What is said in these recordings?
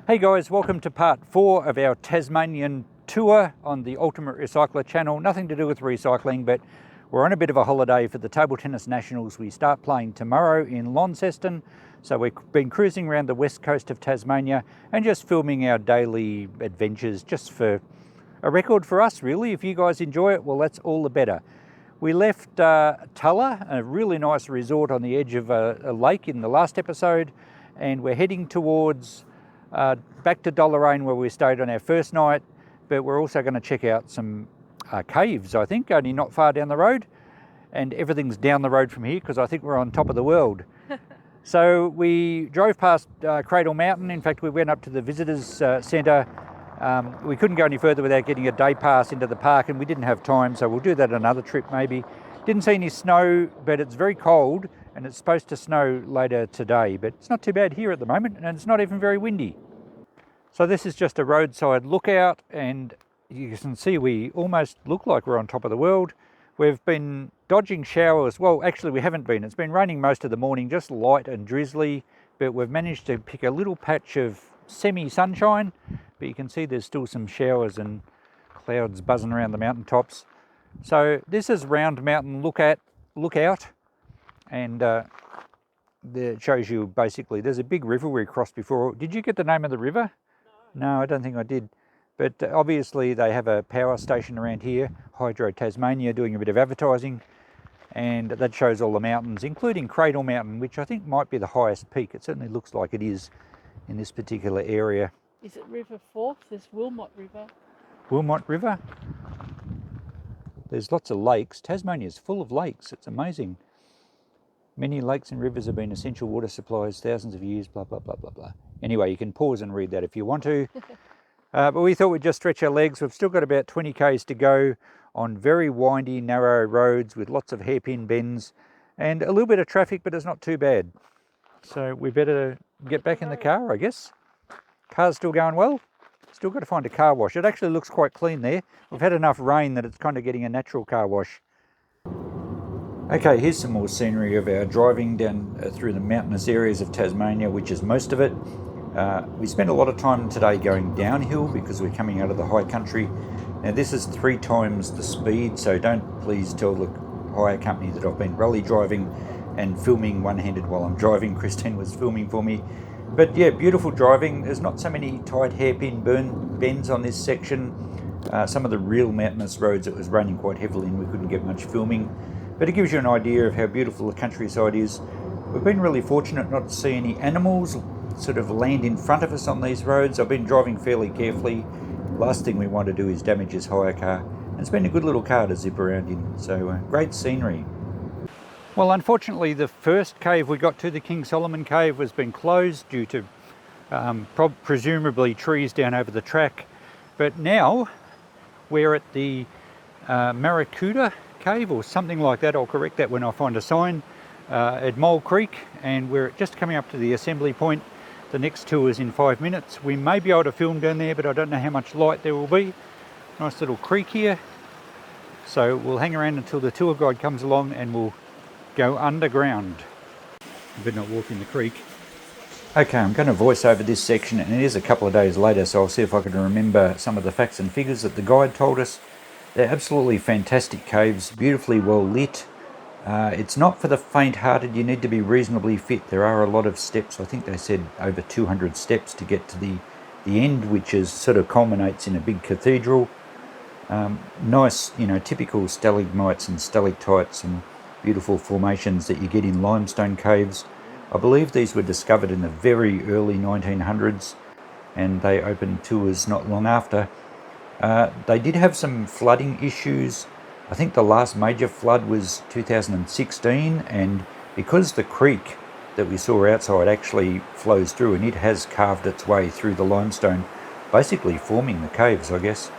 Hey guys, welcome to part 4 of our Tasmanian tour on the Ultimate Recycler channel. Nothing to do with recycling, but we're on a bit of a holiday for the Table Tennis Nationals. We start playing tomorrow in Launceston, so we've been cruising around the west coast of Tasmania and just filming our daily adventures, just for a record for us really. If you guys enjoy it, well, that's all the better. We left Tulla, a really nice resort on the edge of a lake in the last episode, and we're heading towards back to Dollaraine where we stayed on our first night, but we're also going to check out some caves, I think, only not far down the road, and everything's down the road from here because I think we're on top of the world. So we drove past Cradle Mountain. In fact, we went up to the visitors centre. We couldn't go any further without getting a day pass into the park, and we didn't have time, so we'll do that another trip maybe. Didn't see any snow, but it's very cold and it's supposed to snow later today, but it's not too bad here at the moment, and it's not even very windy. So this is just a roadside lookout, and you can see we almost look like we're on top of the world. We've been dodging showers. Well, actually we haven't been. It's been raining most of the morning, just light and drizzly, but we've managed to pick a little patch of semi-sunshine, but you can see there's still some showers and clouds buzzing around the mountaintops. So this is Round Mountain Lookout, and it shows you basically there's a big river we crossed before. Did you get the name of the river? No, I don't think I did. But obviously they have a power station around here, Hydro Tasmania, doing a bit of advertising, and that shows all the mountains, including Cradle Mountain, which I think might be the highest peak. It certainly looks like it is in this particular area. Is it River Forth? There's Wilmot River. Wilmot River? There's lots of lakes. Tasmania is full of lakes. It's amazing. Many lakes and rivers have been essential water supplies thousands of years, blah, blah, blah, blah, blah. Anyway, you can pause and read that if you want to. But we thought we'd just stretch our legs. We've still got about 20 k's to go on very windy, narrow roads with lots of hairpin bends and a little bit of traffic, but it's not too bad. So we better get back in the car, I guess. Car's still going well. Still got to find a car wash. It actually looks quite clean there. We've had enough rain that it's kind of getting a natural car wash. Okay, here's some more scenery of our driving down through the mountainous areas of Tasmania, which is most of it. We spent a lot of time today going downhill because we're coming out of the high country. Now this is 3 times the speed, so don't please tell the hire company that I've been rally driving and filming one-handed while I'm driving. Christine was filming for me. But yeah, beautiful driving. There's not so many tight hairpin bends on this section. Some of the real mountainous roads, it was raining quite heavily and we couldn't get much filming. But it gives you an idea of how beautiful the countryside is. We've been really fortunate not to see any animals sort of land in front of us on these roads. I've been driving fairly carefully. Last thing we want to do is damage this hire car. And it's been a good little car to zip around in, so great scenery. Well, unfortunately the first cave we got to, the King Solomon Cave, has been closed due to presumably trees down over the track. But now we're at the Marakoopa Cave or something like that. I'll correct that when I find a sign, at Mole Creek, and we're just coming up to the assembly point. The next tour is in 5 minutes. We may be able to film down there, but I don't know how much light there will be. Nice little creek here, so we'll hang around until the tour guide comes along and we'll go underground. I better not walk in the creek. Okay, I'm going to voice over this section, and it is a couple of days later, so I'll see if I can remember some of the facts and figures that the guide told us. They're absolutely fantastic caves, beautifully well lit. It's not for the faint-hearted. You need to be reasonably fit. There are a lot of steps. I think they said over 200 steps to get to the end, which is sort of culminates in a big cathedral. Nice, typical stalagmites and stalactites and beautiful formations that you get in limestone caves. I believe these were discovered in the very early 1900s, and they opened tours not long after. They did have some flooding issues. I think the last major flood was 2016, and because the creek that we saw outside actually flows through, and it has carved its way through the limestone, basically forming the caves, I guess.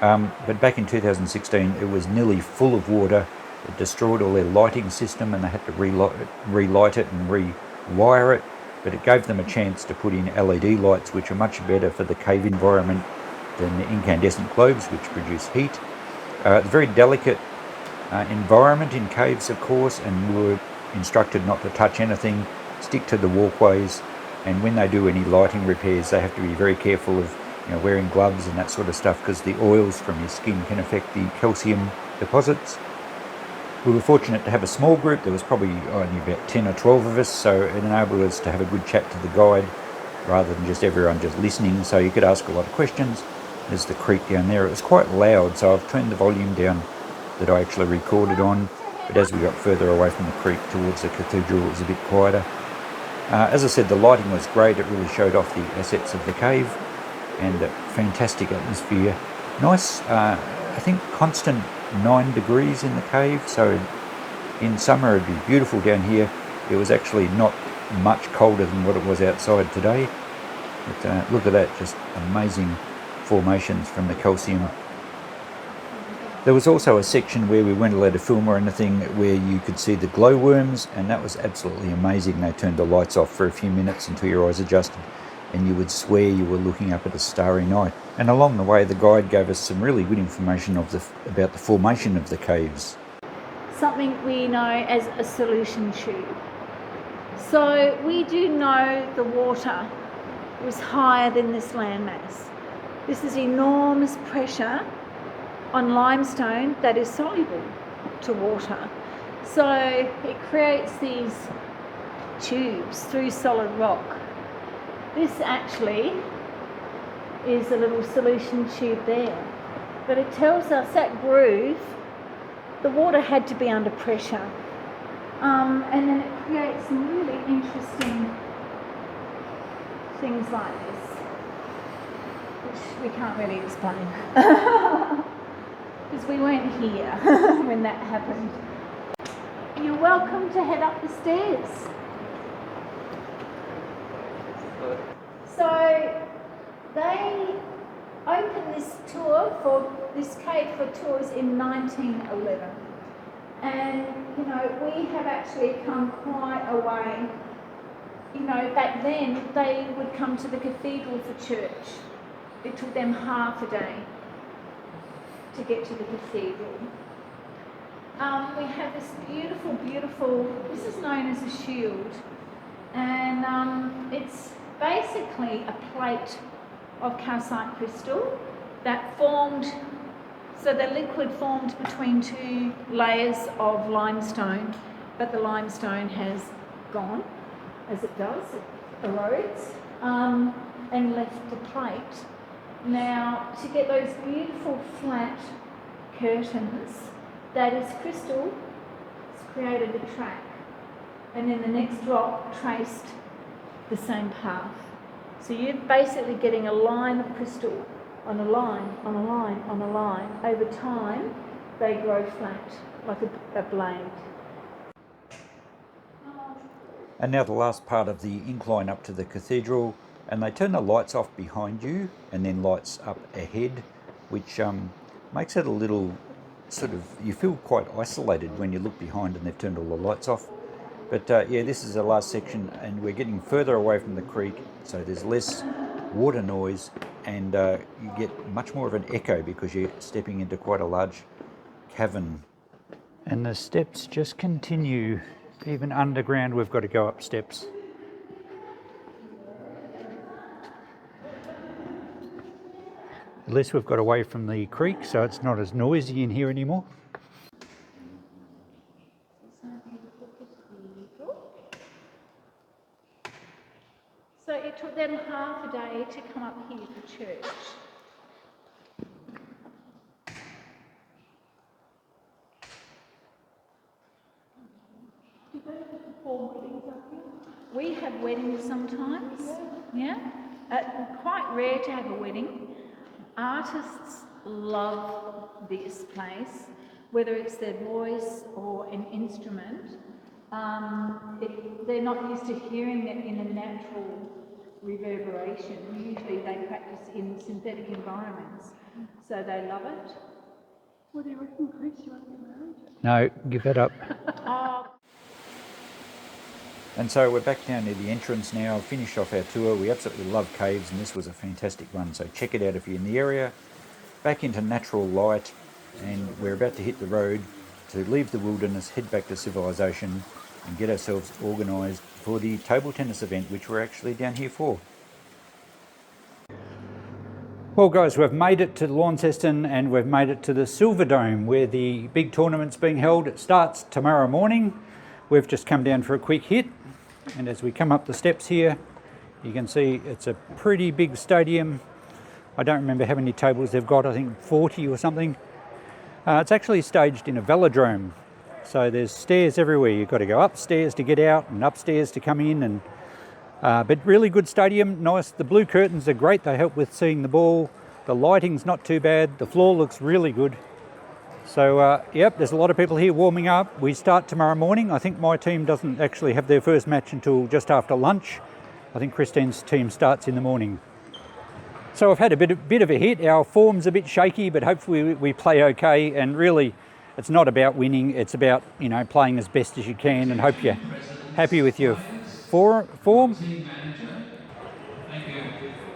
But back in 2016 it was nearly full of water. It destroyed all their lighting system and they had to relight it and rewire it, but it gave them a chance to put in LED lights, which are much better for the cave environment than the incandescent globes, which produce heat. It's a very delicate environment in caves, of course, and we were instructed not to touch anything, stick to the walkways, And when they do any lighting repairs, they have to be very careful of wearing gloves and that sort of stuff, because the oils from your skin can affect the calcium deposits. We were fortunate to have a small group. There was probably only about 10 or 12 of us, so it enabled us to have a good chat to the guide rather than just everyone just listening, so you could ask a lot of questions. There's the creek down there. It was quite loud, so I've turned the volume down that I actually recorded on, but as we got further away from the creek towards the cathedral, it was a bit quieter. As I said, the lighting was great. It really showed off the assets of the cave, and a fantastic atmosphere. Nice, I think constant 9 degrees in the cave, so in summer it'd be beautiful down here. It was actually not much colder than what it was outside today. But look at that, just amazing formations from the calcium. There was also a section where we weren't allowed to film or anything, where you could see the glowworms, and that was absolutely amazing. They turned the lights off for a few minutes until your eyes adjusted, and you would swear you were looking up at a starry night. And along the way, the guide gave us some really good information about the formation of the caves. Something we know as a solution tube. So we do know the water was higher than this landmass. This is enormous pressure on limestone that is soluble to water. So it creates these tubes through solid rock. This actually is a little solution tube there, but it tells us that groove, the water had to be under pressure. And then it creates some really interesting things like this, which we can't really explain. Because we weren't here when that happened. You're welcome to head up the stairs. So they opened this cave for tours in 1911. And, we have actually come quite a way. Back then they would come to the cathedral for church. It took them half a day to get to the cathedral. We have this beautiful, this is known as a shield, and it's basically a plate of calcite crystal that formed, so the liquid formed between 2 layers of limestone, but the limestone has gone, as it does, it erodes, and left the plate. Now, to get those beautiful flat curtains, that is crystal, it's created a track, and then the next drop traced the same path. So you're basically getting a line of crystal on a line, on a line, on a line. Over time, they grow flat, like a blade. And now the last part of the incline up to the cathedral, and they turn the lights off behind you and then lights up ahead, which makes it a little you feel quite isolated when you look behind and they've turned all the lights off. But yeah, this is the last section, and we're getting further away from the creek, so there's less water noise, and you get much more of an echo because you're stepping into quite a large cavern. And the steps just continue. Even underground, we've got to go up steps. At least we've got away from the creek, so it's not as noisy in here anymore. So it took them half a day to come up here for church. We have weddings sometimes, yeah. Quite rare to have a wedding. Artists love this place, whether it's their voice or an instrument. They're not used to hearing it in a natural reverberation. Usually they practice in synthetic environments, so they love it. What do you reckon, Chris? You want to get married? No, give that up. Oh. And so we're back down near the entrance now, finished off our tour. We absolutely love caves, and this was a fantastic one, so check it out if you're in the area. Back into natural light, and we're about to hit the road to leave the wilderness, head back to civilization, and get ourselves organised for the table tennis event, which we're actually down here for. Well guys, we've made it to Launceston and we've made it to the Silverdome where the big tournament's being held. It starts tomorrow morning. We've just come down for a quick hit, and as we come up the steps here, you can see it's a pretty big stadium. I don't remember how many tables they've got, I think 40 or something. It's actually staged in a velodrome, so there's stairs everywhere. You've got to go upstairs to get out and upstairs to come in, and but really good stadium, nice. The blue curtains are great, they help with seeing the ball. The lighting's not too bad, the floor looks really good. So yep, there's a lot of people here warming up. We start tomorrow morning. I think my team doesn't actually have their first match until just after lunch. I think Christine's team starts in the morning. So I've had a bit of a hit. Our form's a bit shaky, but hopefully we play okay. And really, it's not about winning. It's about, you know, playing as best as you can, and hope you're happy with your form.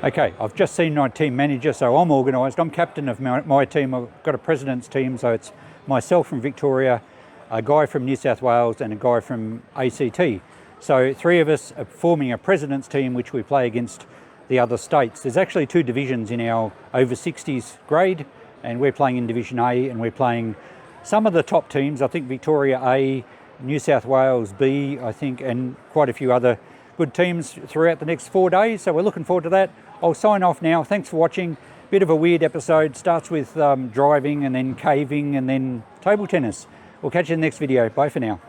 Okay, I've just seen my team manager, so I'm organised. I'm captain of my team. I've got a president's team, so it's myself from Victoria, a guy from New South Wales and a guy from ACT. So 3 of us are forming a president's team, which we play against the other states. There's actually 2 divisions in our over 60s grade, and we're playing in Division A, and we're playing some of the top teams. I think Victoria A, New South Wales B, I think, and quite a few other good teams throughout the next 4 days. So we're looking forward to that. I'll sign off now. Thanks for watching. Bit of a weird episode. Starts with driving and then caving and then table tennis. We'll catch you in the next video. Bye for now.